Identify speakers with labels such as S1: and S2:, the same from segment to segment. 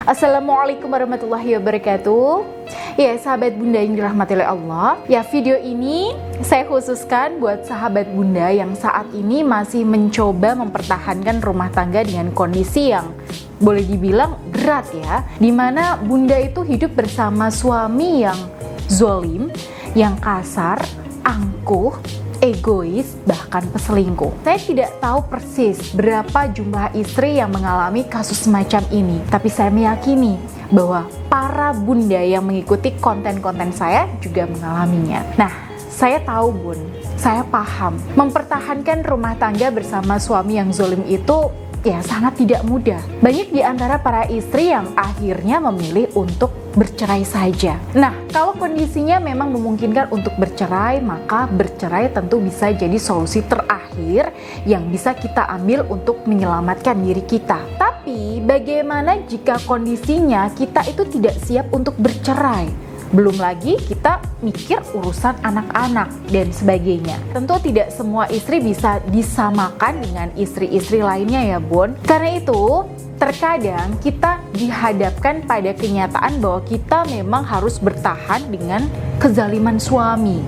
S1: Assalamualaikum warahmatullahi wabarakatuh. Ya, sahabat bunda yang dirahmati oleh Allah. Ya, video ini saya khususkan buat sahabat bunda yang saat ini masih mencoba mempertahankan rumah tangga dengan kondisi yang boleh dibilang berat ya, dimana bunda itu hidup bersama suami yang zolim, yang kasar, angkuh, egois, bahkan peselingkuh. Saya tidak tahu persis berapa jumlah istri yang mengalami kasus semacam ini, tapi saya meyakini bahwa para bunda yang mengikuti konten-konten saya juga mengalaminya. Nah, saya tahu bun, saya paham, mempertahankan rumah tangga bersama suami yang zolim itu ya sangat tidak mudah. Banyak di antara para istri yang akhirnya memilih untuk bercerai saja. Nah, kalau kondisinya memang memungkinkan untuk bercerai, maka bercerai tentu bisa jadi solusi terakhir yang bisa kita ambil untuk menyelamatkan diri kita. Tapi, bagaimana jika kondisinya kita itu tidak siap untuk bercerai? Belum lagi kita mikir urusan anak-anak dan sebagainya. Tentu tidak semua istri bisa disamakan dengan istri-istri lainnya ya Bun. Karena itu, terkadang kita dihadapkan pada kenyataan bahwa kita memang harus bertahan dengan kezaliman suami.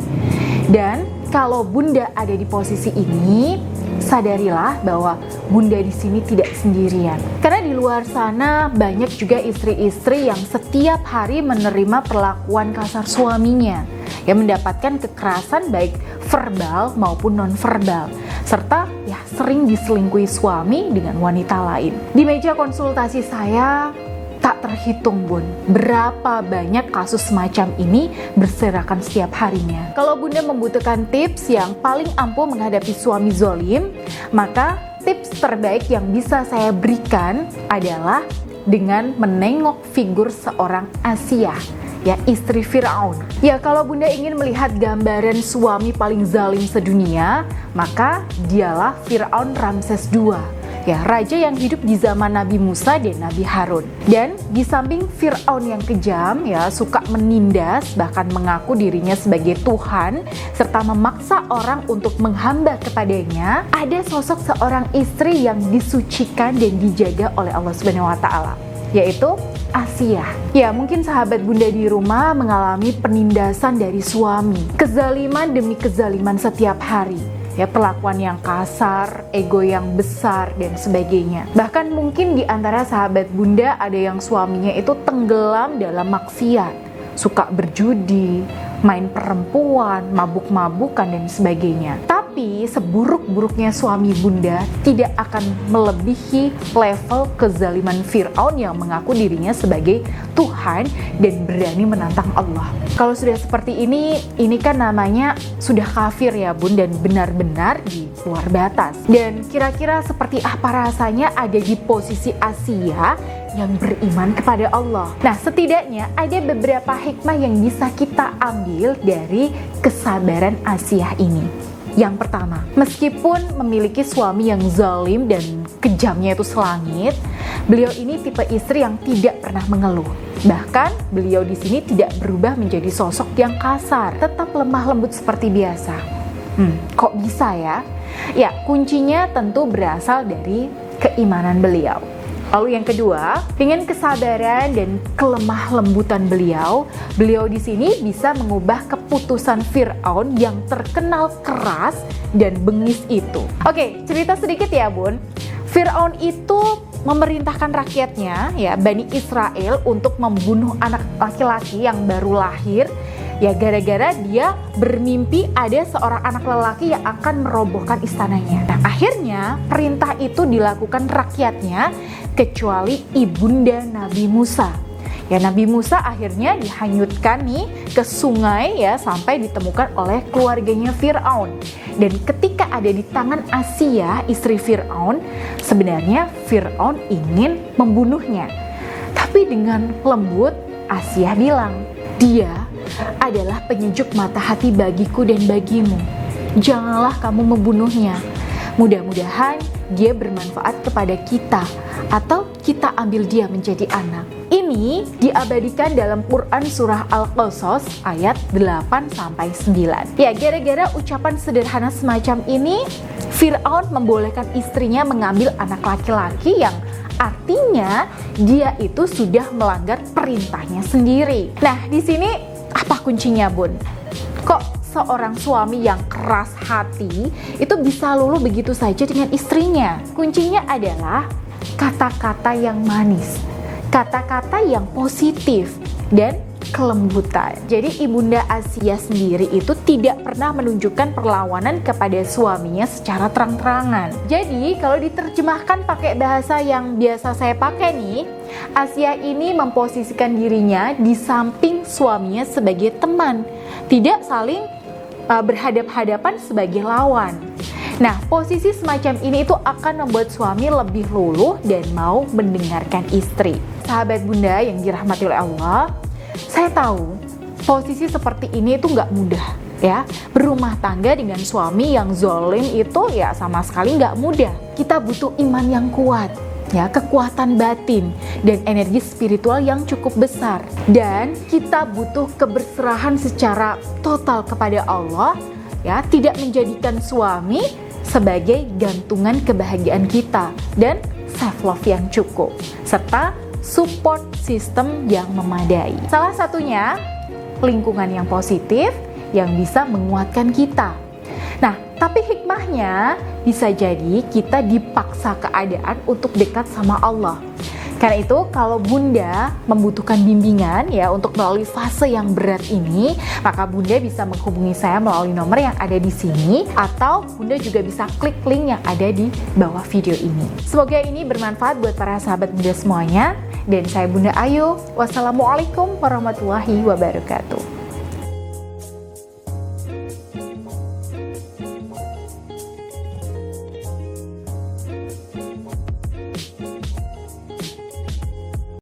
S1: Dan kalau bunda ada di posisi ini, sadarilah bahwa bunda di sini tidak sendirian. Karena di luar sana banyak juga istri-istri yang setiap hari menerima perlakuan kasar suaminya, yang mendapatkan kekerasan baik verbal maupun non-verbal, serta ya sering diselingkuhi suami dengan wanita lain. Di meja konsultasi saya tak terhitung bun, berapa banyak kasus semacam ini berserakan setiap harinya. Kalau bunda membutuhkan tips yang paling ampuh menghadapi suami zolim, maka tips terbaik yang bisa saya berikan adalah dengan menengok figur seorang Asiyah, ya istri Fir'aun. Ya, kalau bunda ingin melihat gambaran suami paling zalim sedunia, maka dialah Fir'aun Ramses II. Ya, raja yang hidup di zaman Nabi Musa dan Nabi Harun. Dan di samping Fir'aun yang kejam, ya suka menindas, bahkan mengaku dirinya sebagai Tuhan, serta memaksa orang untuk menghamba kepadanya, ada sosok seorang istri yang disucikan dan dijaga oleh Allah Subhanahu wa Ta'ala, yaitu Asiyah. Ya, mungkin sahabat bunda di rumah mengalami penindasan dari suami, kezaliman demi kezaliman setiap hari. Ya, perlakuan yang kasar, ego yang besar, dan sebagainya. Bahkan mungkin di antara sahabat bunda ada yang suaminya itu tenggelam dalam maksiat, suka berjudi, main perempuan, mabuk-mabukan, dan sebagainya. Tapi seburuk-buruknya suami bunda tidak akan melebihi level kezaliman Fir'aun yang mengaku dirinya sebagai Tuhan dan berani menantang Allah. Kalau sudah seperti ini kan namanya sudah kafir ya bun, dan benar-benar di luar batas. Dan kira-kira seperti apa rasanya ada di posisi Asiyah yang beriman kepada Allah. Nah, setidaknya ada beberapa hikmah yang bisa kita ambil dari kesabaran Asiyah ini. Yang pertama, meskipun memiliki suami yang zalim dan kejamnya itu selangit, beliau ini tipe istri yang tidak pernah mengeluh. Bahkan beliau di sini tidak berubah menjadi sosok yang kasar, tetap lemah lembut seperti biasa. Kok bisa ya? Ya, kuncinya tentu berasal dari keimanan beliau. Lalu yang kedua, dengan kesabaran dan kelemah lembutan beliau di sini bisa mengubah keputusan Fir'aun yang terkenal keras dan bengis itu. Oke, cerita sedikit ya bun. Fir'aun itu memerintahkan rakyatnya, ya Bani Israel, untuk membunuh anak laki-laki yang baru lahir. Ya, gara-gara dia bermimpi ada seorang anak lelaki yang akan merobohkan istananya. Nah, akhirnya perintah itu dilakukan rakyatnya kecuali ibunda Nabi Musa. Ya, Nabi Musa akhirnya dihanyutkan nih ke sungai ya sampai ditemukan oleh keluarganya Fir'aun. Dan ketika ada di tangan Asiyah, istri Fir'aun, sebenarnya Fir'aun ingin membunuhnya. Tapi dengan lembut Asiyah bilang, "Dia adalah penyejuk mata hati bagiku dan bagimu. Janganlah kamu membunuhnya. Mudah-mudahan dia bermanfaat kepada kita, atau kita ambil dia menjadi anak." Ini diabadikan dalam Quran surah Al-Qasas ayat 8-9. Ya, gara-gara ucapan sederhana semacam ini, Fir'aun membolehkan istrinya mengambil anak laki-laki yang Artinya dia itu sudah melanggar perintahnya sendiri. Nah, di sini apa kuncinya, Bun? Kok seorang suami yang keras hati itu bisa luluh begitu saja dengan istrinya? Kuncinya adalah kata-kata yang manis, kata-kata yang positif, dan kelembutan. Jadi Ibunda Asiyah sendiri itu tidak pernah menunjukkan perlawanan kepada suaminya secara terang-terangan. Jadi kalau diterjemahkan pakai bahasa yang biasa saya pakai nih, Asiyah ini memposisikan dirinya di samping suaminya sebagai teman, tidak saling berhadap-hadapan sebagai lawan. Nah, posisi semacam ini itu akan membuat suami lebih luluh dan mau mendengarkan istri. Sahabat Bunda yang dirahmati oleh Allah, saya tahu posisi seperti ini itu nggak mudah ya. Berumah tangga dengan suami yang zolim itu ya sama sekali nggak mudah. Kita butuh iman yang kuat, ya, kekuatan batin dan energi spiritual yang cukup besar. Dan kita butuh keberserahan secara total kepada Allah, ya, tidak menjadikan suami sebagai gantungan kebahagiaan kita, dan self love yang cukup, serta support system yang memadai. Salah satunya lingkungan yang positif yang bisa menguatkan kita. Nah, tapi hikmahnya bisa jadi kita dipaksa keadaan untuk dekat sama Allah. Karena itu kalau Bunda membutuhkan bimbingan ya untuk melalui fase yang berat ini, maka Bunda bisa menghubungi saya melalui nomor yang ada di sini, atau Bunda juga bisa klik link yang ada di bawah video ini. Semoga ini bermanfaat buat para sahabat Bunda semuanya, dan saya Bunda Ayu. Wassalamualaikum warahmatullahi wabarakatuh.